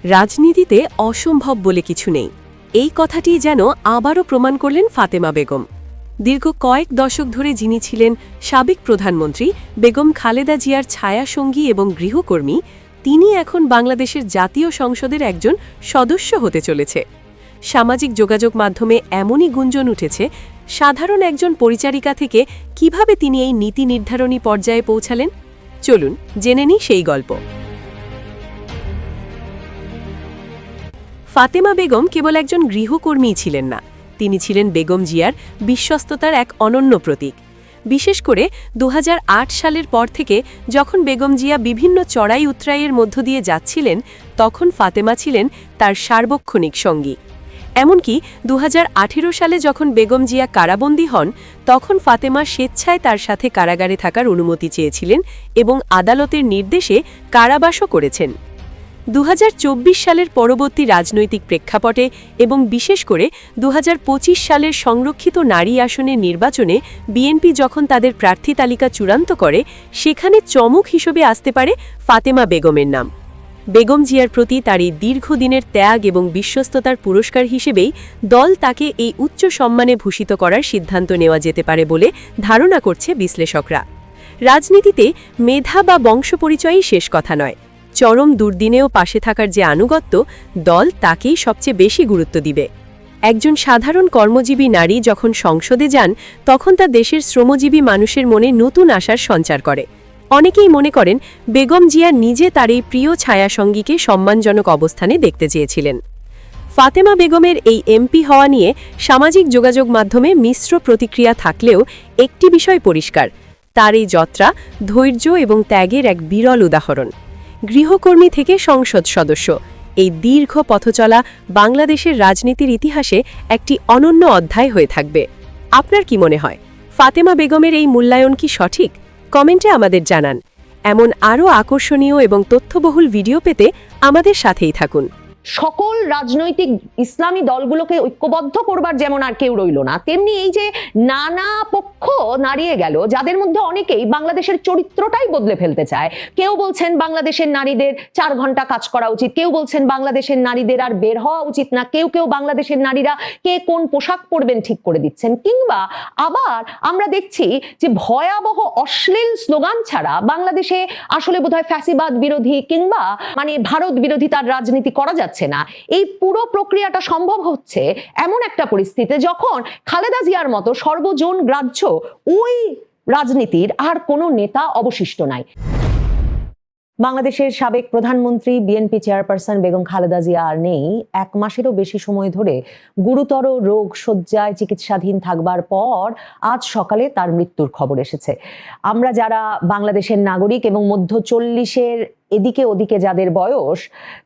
রাজনীতিতে অসম্ভব বলে কিছু নেই, এই কথাটি যেন আবারও প্রমাণ করলেন ফাতেমা বেগম। দীর্ঘ কয়েক দশক ধরে যিনি ছিলেন সাবেক প্রধানমন্ত্রী বেগম খালেদা জিয়ার ছায়াসঙ্গী এবং গৃহকর্মী, তিনি এখন বাংলাদেশের জাতীয় সংসদের একজন সদস্য হতে চলেছে। সামাজিক যোগাযোগ মাধ্যমে এমনই গুঞ্জন উঠেছে, সাধারণ একজন পরিচারিকা থেকে কিভাবে তিনি এই নীতি নির্ধারণী পর্যায়ে পৌঁছালেন। চলুন জেনে নিই সেই গল্প। ফাতেমা বেগম কেবল একজন গৃহকর্মীই ছিলেন না, তিনি ছিলেন বেগম জিয়ার বিশ্বস্ততার এক অনন্য প্রতীক। বিশেষ করে ২০০৮ সালের পর থেকে যখন বেগম জিয়া বিভিন্ন চড়াই উতরাইয়ের মধ্য দিয়ে যাচ্ছিলেন, তখন ফাতেমা ছিলেন তার সার্বক্ষণিক সঙ্গী। এমনকি ২০১৮ সালে যখন বেগম জিয়া কারাবন্দী হন, তখন ফাতেমা স্বেচ্ছায় তার সাথে কারাগারে থাকার অনুমতি চেয়েছিলেন এবং আদালতের নির্দেশে কারাবাসও করেছেন। ২০২৪ সালের পরবর্তী রাজনৈতিক প্রেক্ষাপটে এবং বিশেষ করে ২০২৫ সালের সংরক্ষিত নারী আসনের নির্বাচনে বিএনপি যখন তাদের প্রার্থী তালিকা চূড়ান্ত করে, সেখানে চমক হিসেবে আসতে পারে ফাতেমা বেগমের নাম। বেগম জিয়ার প্রতি তার এই দীর্ঘদিনের ত্যাগ এবং বিশ্বস্ততার পুরস্কার হিসেবেই দল তাকে এই উচ্চ সম্মানে ভূষিত করার সিদ্ধান্ত নেওয়া যেতে পারে বলে ধারণা করছে বিশ্লেষকরা। রাজনীতিতে মেধা বা বংশপরিচয়ই শেষ কথা নয়, চরম দুর্দিনেও পাশে থাকার যে আনুগত্য, দল তাকেই সবচেয়ে বেশি গুরুত্ব দিবে। একজন সাধারণ কর্মজীবী নারী যখন সংসদে যান, তখন তা দেশের শ্রমজীবী মানুষের মনে নতুন আশার সঞ্চার করে। অনেকেই মনে করেন বেগম জিয়া নিজে তার এই প্রিয় ছায়াসঙ্গীকে সম্মানজনক অবস্থানে দেখতে চেয়েছিলেন। ফাতেমা বেগমের এই এমপি হওয়া নিয়ে সামাজিক যোগাযোগ মাধ্যমে মিশ্র প্রতিক্রিয়া থাকলেও একটি বিষয় পরিষ্কার, তার এই যাত্রা ধৈর্য এবং ত্যাগের এক বিরল উদাহরণ। গৃহকর্মী থেকে সংসদ সদস্য, এই দীর্ঘ পথচলা বাংলাদেশের রাজনীতির ইতিহাসে একটি অনন্য অধ্যায় হয়ে থাকবে। আপনার কি মনে হয়, ফাতেমা বেগমের এই মূল্যায়ন কি সঠিক? কমেন্টে আমাদের জানান। এমন আরও আকর্ষণীয় এবং তথ্যবহুল ভিডিও পেতে আমাদের সাথেই থাকুন। সকল রাজনৈতিক ইসলামী দলগুলোকে ঐক্যবদ্ধ করবার যেমন আর কেউ রইল না, তেমনি এই যে নানা পক্ষ নাড়িয়ে গেল, যাদের মধ্যে অনেকেই বাংলাদেশের চরিত্রটাই বদলে ফেলতে চায়। কেউ বলছেন বাংলাদেশের নারীদের ৪ ঘন্টা কাজ করা উচিত, কেউ বলছেন বাংলাদেশের নারীদের আর বের হওয়া উচিত না, কেউ বাংলাদেশের নারীরা কে কোন পোশাক পরবেন ঠিক করে দিচ্ছেন। কিংবা আবার আমরা দেখছি যে ভয়াবহ অশ্লীল স্লোগান ছাড়া বাংলাদেশে আসলে বোধহয় ফ্যাসিবাদ বিরোধী কিংবা ভারত বিরোধী তার রাজনীতি করা যাচ্ছে না। এই পুরো প্রক্রিয়াটা সম্ভব হচ্ছে এমন একটা পরিস্থিতিতে যখন খালেদা জিয়ার মতো সর্বজন গ্রাহ্য ওই রাজনীতির আর কোনো নেতা অবশিষ্ট নাই। বাংলাদেশের সাবেক প্রধানমন্ত্রী বিএনপি চেয়ারপারসন বেগম খালেদা জিয়া আর নেই। 1 মাসেরও বেশি সময় ধরে গুরুতর রোগ শয্যায় চিকিৎসাধীন থাকবার পর আজ সকালে তার মৃত্যুর খবর এসেছে। আমরা যারা বাংলাদেশের নাগরিক এবং মধ্য 40-এর এদিকে ওদিকে যাদের বয়স,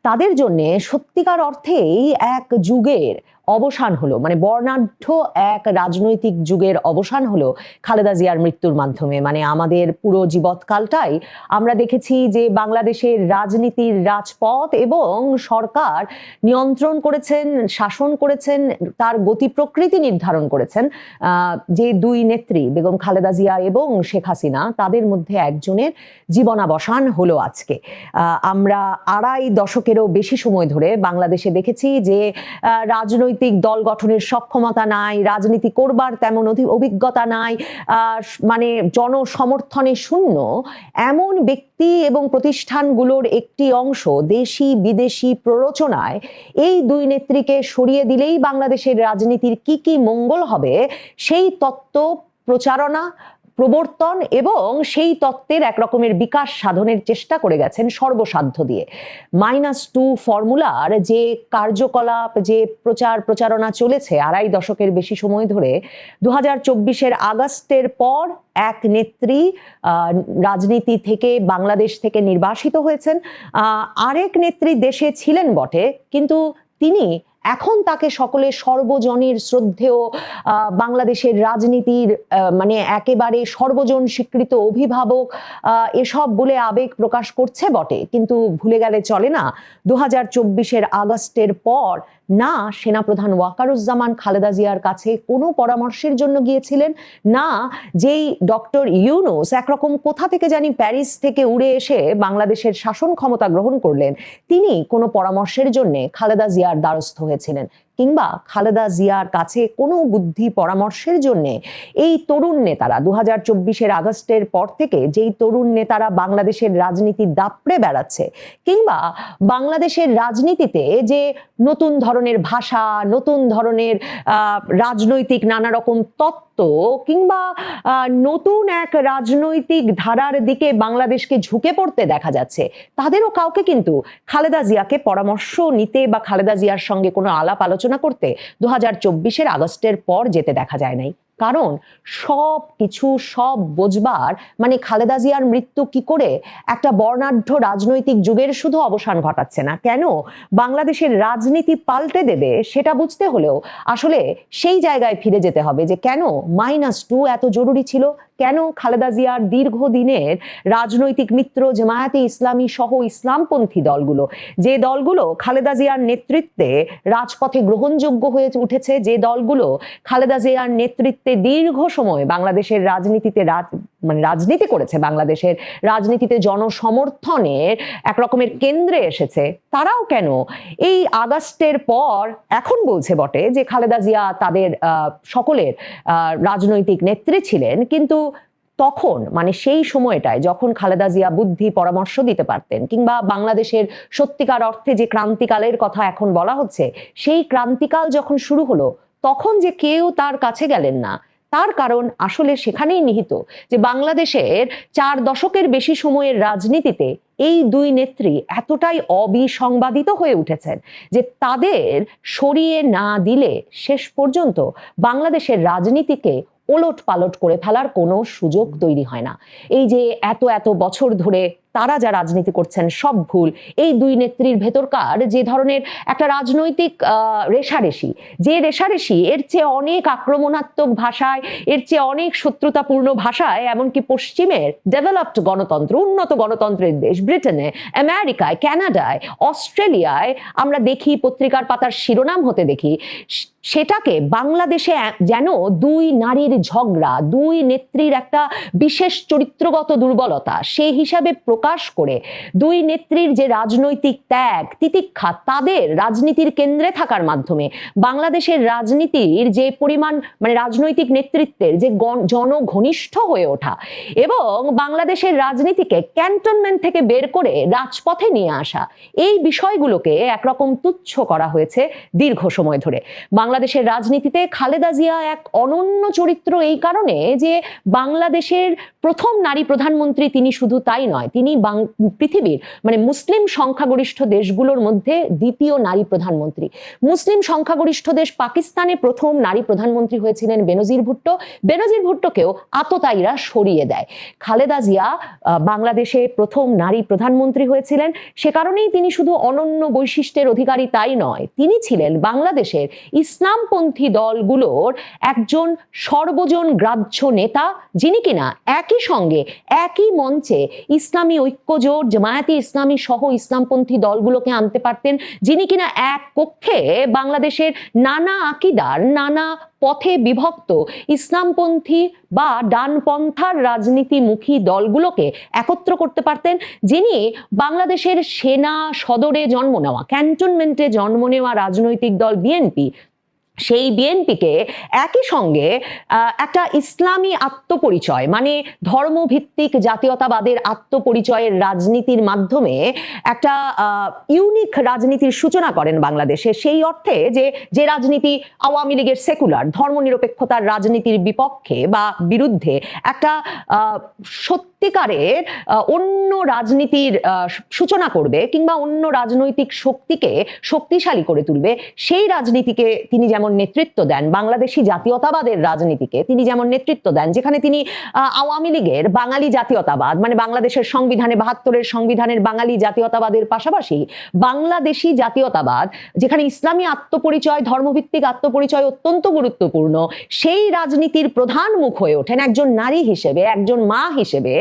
তাদের জন্য সত্যিকার অর্থেই এক যুগের অবসান হলো, বর্ণাঢ্য এক রাজনৈতিক যুগের অবসান হলো খালেদা জিয়ার মৃত্যুর মাধ্যমে। আমাদের পুরো জীবৎকালটাই আমরা দেখেছি যে বাংলাদেশের রাজনীতির রাজপথ এবং সরকার নিয়ন্ত্রণ করেছেন, শাসন করেছেন, তার গতি প্রকৃতি নির্ধারণ করেছেন যে 2 নেত্রী বেগম খালেদা জিয়া এবং শেখ হাসিনা, তাদের মধ্যে একজনের জীবনাবসান হলো আজকে। আমরা 2.5 দশকেরও বেশি সময় ধরে বাংলাদেশে দেখেছি যে রাজনৈতিক দল গঠনের সক্ষমতা নাই, রাজনীতি করবার তেমন অভিজ্ঞতা নাই, জনসমর্থনে শূন্য এমন ব্যক্তি এবং প্রতিষ্ঠানগুলোর একটি অংশ দেশি বিদেশি প্ররোচনায় এই 2 নেত্রীকে সরিয়ে দিলেই বাংলাদেশের রাজনীতির কি মঙ্গল হবে, সেই তত্ত্ব প্রচারণা প্রবর্তন এবং সেই তত্ত্বের এক রকমের বিকাশ সাধনের চেষ্টা করে গেছেন সর্বসাধ্য দিয়ে। -2 ফর্মুলার যে কার্যকলাপ, যে প্রচারণা চলেছে 2.5 দশকের বেশি সময় ধরে, 2024-এর আগস্টের পর এক নেত্রী রাজনীতি থেকে, বাংলাদেশ থেকে নির্বাসিত হয়েছেন। আরেক নেত্রী দেশে ছিলেন বটে, কিন্তু তিনি এখন তাকে সকলে সর্বজনের শ্রদ্ধেয়, বাংলাদেশের রাজনীতির একেবারে সর্বজন স্বীকৃত অভিভাবক এসব বলে আবেগ প্রকাশ করছে বটে, কিন্তু ভুলে গেলে চলে না 2024-এর আগস্টের পর না সেনাপ্রধান ওয়াকারুজ্জামান খালেদা জিয়ার কাছে কোনো পরামর্শের জন্য গিয়েছিলেন, না যেই ডক্টর ইউনূস একরকম কোথা থেকে জানি প্যারিস থেকে উড়ে এসে বাংলাদেশের শাসন ক্ষমতা গ্রহণ করলেন, তিনি কোনো পরামর্শের জন্য খালেদা জিয়ার দ্বারস্থ হয়েছিলেন, কিংবা খালেদা জিয়ার কাছে কোনো বুদ্ধি পরামর্শের জন্য এই তরুণ নেতারা 2024 আগস্টের পর থেকে যেই তরুণ নেতারা বাংলাদেশের রাজনীতি দাপড়ে বেড়াচ্ছে, কিংবা বাংলাদেশের রাজনীতিতে যে নতুন ধরনের ভাষা, নতুন ধরনের রাজনৈতিক নানা রকম তত্ত্ব, কিংবা নতুন এক রাজনৈতিক ধারার দিকে বাংলাদেশকে ঝুঁকে পড়তে দেখা যাচ্ছে, তাদেরও কাউকে কিন্তু খালেদা জিয়াকে পরামর্শ নিতে বা খালেদা জিয়ার সঙ্গে কোনো আলাপ আলোচনা করতে 2024 আগস্টের পর যেতে দেখা যায় নাই। কারণ সব কিছু সব বোঝবার মানে খালেদা জিয়ার মৃত্যু কি করে একটা বর্ণাঢ্য রাজনৈতিক যুগের শুধু অবসান ঘটাচ্ছে না, কেন বাংলাদেশের রাজনীতি পাল্টে দেবে সেটা বুঝতে হলেও আসলে সেই জায়গায় ফিরে যেতে হবে যে কেন -2 এত জরুরি ছিল, কেন খালেদা জিয়ার দীর্ঘদিনের রাজনৈতিক মিত্র জামায়াতে ইসলামী সহ ইসলামপন্থী দলগুলো, যে দলগুলো খালেদা জিয়ার নেতৃত্বে রাজপথে গ্রহণযোগ্য হয়ে উঠেছে, যে দলগুলো খালেদা জিয়ার নেতৃত্বে দীর্ঘ সময় বাংলাদেশের রাজনীতিতে রাজনীতি করেছে, বাংলাদেশের রাজনীতিতে জনসমর্থনের এক রকমের কেন্দ্রে এসেছে, তারাও কেন এই আগস্টের পর এখন বলছে বটে যে খালেদা জিয়া তাদের সকলের রাজনৈতিক নেত্রী ছিলেন, কিন্তু তখন মানে সেই সময়টায় যখন খালেদা জিয়া বুদ্ধি পরামর্শ দিতে পারতেন, কিংবা বাংলাদেশের সত্যিকার অর্থে যে ক্রান্তিকালের কথা এখন বলা হচ্ছে, সেই ক্রান্তিকাল যখন শুরু হলো তখন যে কেউ তার কাছে গেলেন না, তার কারণ আসলে সেখানেই নিহিত যে বাংলাদেশের 4 দশকের বেশি সময়ের রাজনীতিতে এই দুই নেত্রী এতটাই অবিসংবাদিত হয়ে উঠেছেন যে তাদের সরিয়ে না দিলে শেষ পর্যন্ত বাংলাদেশের রাজনীতিকে ওলট পালট করে ফেলার কোনো সুযোগ তৈরি হয় না। এই যে এত বছর ধরে তারা যা রাজনীতি করছেন সব ভুল, এই দুই নেত্রীর ভেতরকার যে ধরনের একটা রাজনৈতিক রেষারেষি, যে রেষারেষি এর চেয়ে অনেক আক্রমণাত্মক ভাষায়, এর চেয়ে অনেক শত্রুতাপূর্ণ ভাষায়, এমনকি পশ্চিমের ডেভেলপড গণতন্ত্র, উন্নত গণতন্ত্রের দেশ ব্রিটেনে, আমেরিকায়, কানাডায়, অস্ট্রেলিয়ায় আমরা দেখি, পত্রিকার পাতার শিরোনাম হতে দেখি, সেটাকে বাংলাদেশে যেন দুই নারীর ঝগড়া, দুই নেত্রীর একটা বিশেষ চরিত্রগত দুর্বলতা সেই হিসাবে প্রকাশ করে দুই নেত্রীর যে রাজনৈতিক ত্যাগ তিতিক্ষা তাদের রাজনীতির কেন্দ্রে থাকার মাধ্যমে বাংলাদেশের রাজনীতির যে পরিমাণ মানে রাজনৈতিক নেতৃত্বের যে জনঘনিষ্ঠ হয়ে ওঠা এবং বাংলাদেশের রাজনীতিকে ক্যান্টনমেন্ট থেকে বের করে রাজপথে নিয়ে আসা, এই বিষয়গুলোকে একরকম তুচ্ছ করা হয়েছে দীর্ঘ সময় ধরে। বাংলাদেশের রাজনীতিতে খালেদা জিয়া এক অনন্য চরিত্র এই কারণে যে বাংলাদেশের প্রথম নারী প্রধানমন্ত্রী তিনি, শুধু তাই নয়, তিনি পৃথিবীর মানে মুসলিম সংখ্যাগরিষ্ঠ দেশগুলোর মধ্যে দ্বিতীয় নারী প্রধানমন্ত্রী। মুসলিম সংখ্যাগরিষ্ঠ দেশ পাকিস্তানে প্রথম নারী প্রধানমন্ত্রী হয়েছিলেন বেনজির ভুট্টো, বেনজির ভুট্টোকেও আততায়ীরা সরিয়ে দেয়। খালেদা জিয়া বাংলাদেশে প্রথম নারী প্রধানমন্ত্রী হয়েছিলেন, সে কারণেই তিনি শুধু অনন্য বৈশিষ্ট্যের অধিকারী তাই নয়, তিনি ছিলেন বাংলাদেশের ইসলামপন্থী দলগুলোর একজন সর্বজন গ্রাহ্য নেতা, যিনি কিনা একই সঙ্গে একই মঞ্চে ইসলামী ঐক্যজোট, জামায়াতে ইসলামী সহ ইসলামপন্থী দলগুলোকে আনতে পারতেন, যিনি কিনা এক কক্ষে বাংলাদেশের নানা আকিদার, নানা পথে বিভক্ত ইসলামপন্থী বা ডানপন্থার রাজনীতিমুখী দলগুলোকে একত্র করতে পারতেন, যিনি বাংলাদেশের সেনা সদরে জন্ম নেওয়া, ক্যান্টনমেন্টে জন্ম নেওয়া রাজনৈতিক দল বিএনপি, সেই বিএনপিকে একই সঙ্গে একটা ইসলামী আত্মপরিচয় মানে ধর্মভিত্তিক জাতীয়তাবাদের আত্মপরিচয়ের রাজনীতির মাধ্যমে একটা ইউনিক রাজনীতির সূচনা করেন বাংলাদেশে। সেই অর্থে যে রাজনীতি আওয়ামী লীগের সেকুলার ধর্মনিরপেক্ষতার রাজনীতির বিপক্ষে বা বিরুদ্ধে একটা সত্যিকারের অন্য রাজনীতির সূচনা করবে কিংবা অন্য রাজনৈতিক শক্তিকে শক্তিশালী করে তুলবে, সেই রাজনীতিকে তিনি যেমন নেতৃত্ব দেন, বাংলাদেশি জাতীয়তাবাদের রাজনীতিকে তিনি যেমন নেতৃত্ব দেন, যেখানে তিনি আওয়ামী লীগের বাঙালি জাতীয়তাবাদ মানে বাংলাদেশের সংবিধানে 72-এর সংবিধানের বাঙালি জাতীয়তাবাদের পাশাপাশি বাংলাদেশি জাতীয়তাবাদ, যেখানে ইসলামী আত্মপরিচয়, ধর্মভিত্তিক আত্মপরিচয় অত্যন্ত গুরুত্বপূর্ণ, সেই রাজনীতির প্রধান মুখ হয়ে ওঠেন একজন নারী হিসেবে, একজন মা হিসেবে,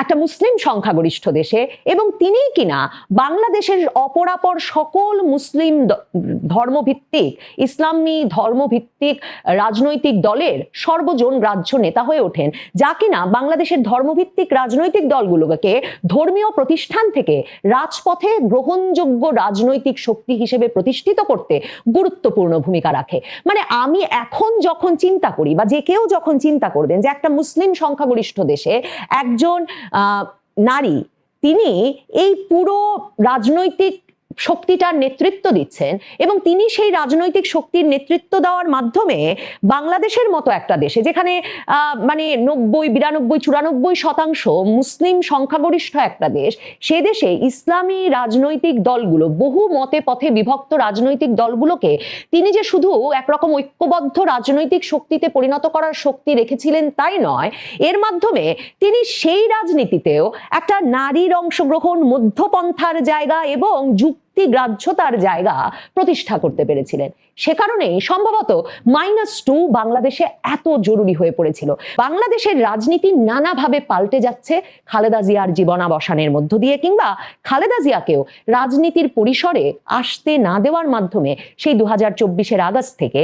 একটা মুসলিম সংখ্যাগরিষ্ঠ দেশে, এবং তিনিই কিনা বাংলাদেশের অপরাপর সকল মুসলিম ধর্মভিত্তিক ইসলামী ধর্মভিত্তিক রাজনৈতিক দলের সর্বজন গ্রাহ্য নেতা হয়ে ওঠেন, যা কিনা বাংলাদেশের ধর্মভিত্তিক রাজনৈতিক দলগুলোকে ধর্মীয় প্রতিষ্ঠান থেকে রাজপথে গ্রহণযোগ্য রাজনৈতিক শক্তি হিসেবে প্রতিষ্ঠিত করতে গুরুত্বপূর্ণ ভূমিকা রাখে। মানে আমি এখন যখন চিন্তা করি, বা যে কেউ যখন চিন্তা করবেন যে একটা মুসলিম সংখ্যাগরিষ্ঠ দেশে একজন নারী, তিনি এই পুরো রাজনৈতিক শক্তিটার নেতৃত্ব দিচ্ছেন, এবং তিনি সেই রাজনৈতিক শক্তির নেতৃত্ব দেওয়ার মাধ্যমে বাংলাদেশের মতো একটা দেশে, যেখানে মানে 90, 92, 94% মুসলিম সংখ্যাগরিষ্ঠ একটা দেশ, সে দেশে ইসলামী রাজনৈতিক দলগুলো, বহু মতে পথে বিভক্ত রাজনৈতিক দলগুলোকে তিনি যে শুধু একরকম ঐক্যবদ্ধ রাজনৈতিক শক্তিতে পরিণত করার শক্তি রেখেছিলেন তাই নয়, এর মাধ্যমে তিনি সেই রাজনীতিতেও একটা নারীর অংশগ্রহণ, মধ্যপন্থার জায়গা এবং গ্রাহ্যতার জায়গা প্রতিষ্ঠা করতে পেরেছিলেন। সে কারণেই সম্ভবত -2 বাংলাদেশে এত জরুরি হয়ে পড়েছিল। বাংলাদেশের রাজনীতি নানাভাবে পাল্টে যাচ্ছে খালেদা জিয়ার জীবনাবসানের মধ্য দিয়ে, কিংবা খালেদা জিয়াকেও রাজনীতির পরিসরে আসতে না দেওয়ার মাধ্যমে সেই 2024 আগস্ট থেকে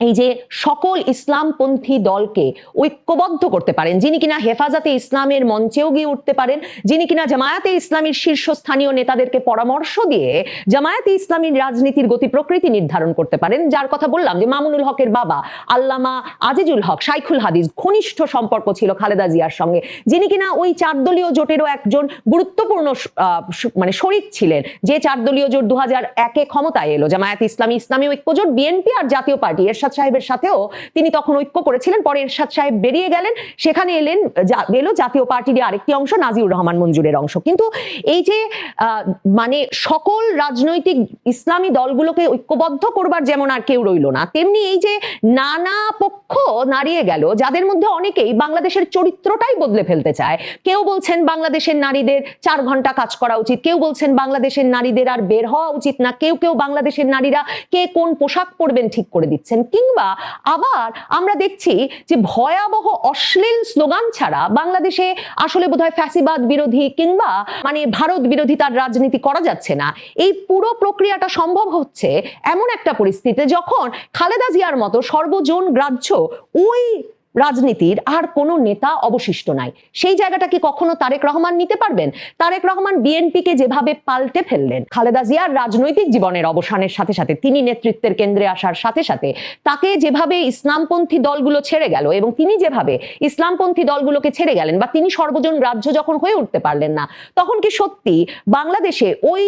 এই যে সকল ইসলামপন্থী দলকে ঐক্যবদ্ধ করতে পারেন, যিনি কিনা হেফাজতে ইসলামের মঞ্চেও গিয়ে উঠতে পারেন, যিনি কিনা জামায়াতে ইসলামীর শীর্ষস্থানীয় নেতাদেরকে পরামর্শ দিয়ে জামায়াতে ইসলামীর রাজনীতির গতি প্রকৃতি নির্ধারণ করতে পারেন, যার কথা বললাম যে মামুনুল হকের বাবা আল্লামা আজিজুল হক শাইখুল হাদিস, ঘনিষ্ঠ সম্পর্ক ছিল খালেদা জিয়ার সঙ্গে, যিনি কিনা ওই 4 দলীয় জোটেরও একজন গুরুত্বপূর্ণ মানে শরিক ছিলেন, যে 4 দলীয় জোট 2001-এ ক্ষমতায় এলো, জামায়াতে ইসলামী, ইসলামী ঐক্যজোট, বিএনপি আর জাতীয় পার্টি। এরশাদ সাহেবের সাথেও তিনি তখন ঐক্য করেছিলেন, পরে এরশাদ সাহেব বেরিয়ে গেলেন, সেখানে এলো জাতীয় পার্টির আরেকটি অংশ, নাজিউর রহমান মঞ্জুরের অংশ। কিন্তু এই যে মানে সকল রাজনৈতিক ইসলামী দলগুলোকে ঐক্যবদ্ধ করবার যেমন আর কেউ রইল না, তেমনি এই যে নানা পক্ষ নাড়িয়ে গেল, যাদের মধ্যে অনেকেই বাংলাদেশের চরিত্রটাই বদলে ফেলতে চায়। কেউ বলছেন বাংলাদেশের নারীদের 4 ঘন্টা কাজ করা উচিত, কেউ বলছেন বাংলাদেশের নারীদের আর বের হওয়া উচিত না, কেউ বাংলাদেশের নারীরা কে কোন পোশাক পরবেন ঠিক করে দিচ্ছেন, কিংবা আবার আমরা দেখছি যে ভয়াবহ অশ্লীল স্লোগান ছাড়া বাংলাদেশে আসলে বোধহয় ফ্যাসিবাদ বিরোধী কিংবা মানে ভারত বিরোধী তার রাজনীতি করা যাচ্ছে না। এই পুরো প্রক্রিয়াটা সম্ভব হচ্ছে এমন একটা পরিস্থিতিতে যখন খালেদা জিয়ার মতো সর্বজন গ্রাহ্য ওই রাজনীতির আর কোনো নেতা অবশিষ্ট নাই। সেই জায়গাটা কি কখনো তারেক রহমান নিতে পারবেন? তারেক রহমান বিএনপিকে যেভাবে পাল্টে ফেললেন, খালেদা জিয়ার রাজনৈতিক জীবনের অবসানের সাথে সাথে, তিনি নেতৃত্বের কেন্দ্রে আসার সাথে সাথে তাকে যেভাবে ইসলামপন্থী দলগুলো ছেড়ে গেল, এবং তিনি যেভাবে ইসলামপন্থী দলগুলোকে ছেড়ে গেলেন, বা তিনি সর্বজন গ্রাহ্য যখন হয়ে উঠতে পারলেন না, তখন কি সত্যি বাংলাদেশে ওই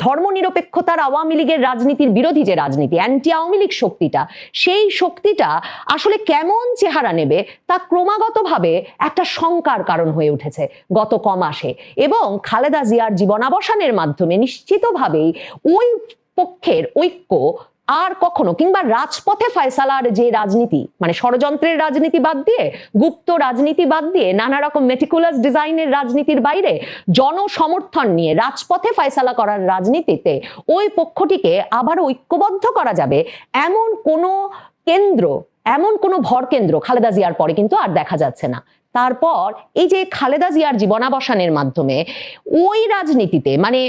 ধর্মনিরপেক্ষতার আওয়ামী লীগের রাজনীতির বিরোধী যে রাজনীতি, অ্যান্টি আওয়ামী লীগ শক্তিটা, সেই শক্তিটা আসলে কেমন চেহারা নেবে তা ক্রমাগতভাবে একটা শঙ্কার কারণ হয়ে উঠেছে গত কমাসে। এবং খালেদা জিয়ার জীবনাবসানের মাধ্যমে নিশ্চিতভাবেই ওই পক্ষের ঐক্য আর কখনো, কিংবা রাজপথে ফয়সালার যে রাজনীতি, মানে ষড়যন্ত্রের রাজনীতি বাদ দিয়ে, গুপ্ত রাজনীতি বাদ দিয়ে, নানা রকম মেটিকুলাস ডিজাইনের রাজনীতির বাইরে জনসমর্থন নিয়ে রাজপথে ফয়সালা করার রাজনীতিতে ওই পক্ষটিকে আবার ঐক্যবদ্ধ করা যাবে এমন কোনো কেন্দ্র, এমন কোনো ভর কেন্দ্র খালেদা জিয়ার পরে কিন্তু আর দেখা যাচ্ছে না। তারপর এই যে খালেদা জিয়ার জীবনাবসানের মাধ্যমে ওই রাজনীতিতে, মানে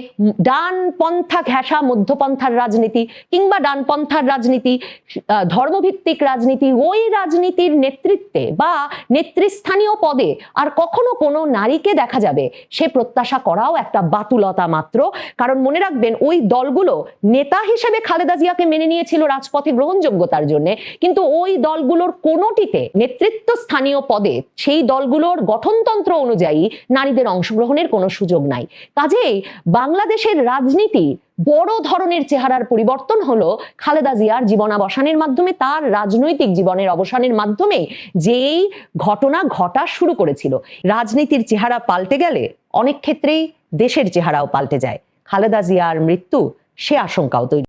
ডানপন্থা ঘেঁষা মধ্যপন্থার রাজনীতি কিংবা ডানপন্থার রাজনীতি, ধর্মভিত্তিক রাজনীতি, ওই রাজনীতির নেতৃত্বে বা নেতৃস্থানীয় পদে আর কখনো কোনো নারীকে দেখা যাবে, সে প্রত্যাশা করাও একটা বাতুলতা মাত্র। কারণ মনে রাখবেন, ওই দলগুলো নেতা হিসেবে খালেদা জিয়াকে মেনে নিয়েছিল রাজপথে গ্রহণযোগ্যতার জন্য, কিন্তু ওই দলগুলোর কোনোটিতে নেতৃত্ব স্থানীয় পদে সেই দলগুলোর গঠনতন্ত্র অনুযায়ী নারীদের অংশগ্রহণের কোনো সুযোগ নাই। কাজেই বাংলাদেশের রাজনীতি বড় ধরনের চেহারার পরিবর্তন হলো খালেদা জিয়ার জীবনাবসানের মাধ্যমে, তার রাজনৈতিক জীবনের অবসানের মাধ্যমে যেই ঘটনা ঘটা শুরু করেছিল। রাজনীতির চেহারা পাল্টে গেলে অনেক ক্ষেত্রেই দেশের চেহারাও পাল্টে যায়। খালেদা জিয়ার মৃত্যু সে আশঙ্কাও তৈরি